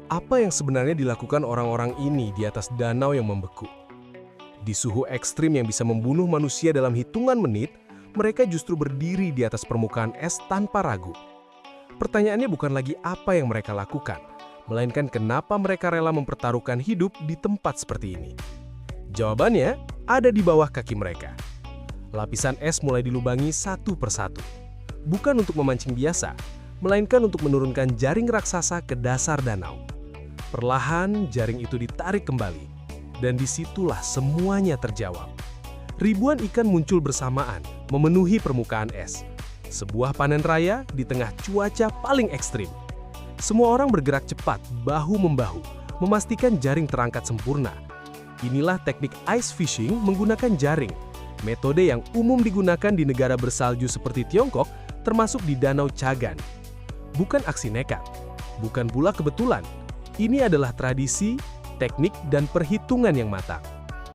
Apa yang sebenarnya dilakukan orang-orang ini di atas danau yang membeku? Di suhu ekstrim yang bisa membunuh manusia dalam hitungan menit, mereka justru berdiri di atas permukaan es tanpa ragu. Pertanyaannya bukan lagi apa yang mereka lakukan, melainkan kenapa mereka rela mempertaruhkan hidup di tempat seperti ini. Jawabannya ada di bawah kaki mereka. Lapisan es mulai dilubangi satu persatu. Bukan untuk memancing biasa, melainkan untuk menurunkan jaring raksasa ke dasar danau. Perlahan, jaring itu ditarik kembali, dan disitulah semuanya terjawab. Ribuan ikan muncul bersamaan, memenuhi permukaan es. Sebuah panen raya di tengah cuaca paling ekstrim. Semua orang bergerak cepat, bahu-membahu, memastikan jaring terangkat sempurna. Inilah teknik ice fishing menggunakan jaring, metode yang umum digunakan di negara bersalju seperti Tiongkok, termasuk di Danau Chagan. Bukan aksi nekat, bukan pula kebetulan. Ini adalah tradisi, teknik, dan perhitungan yang matang.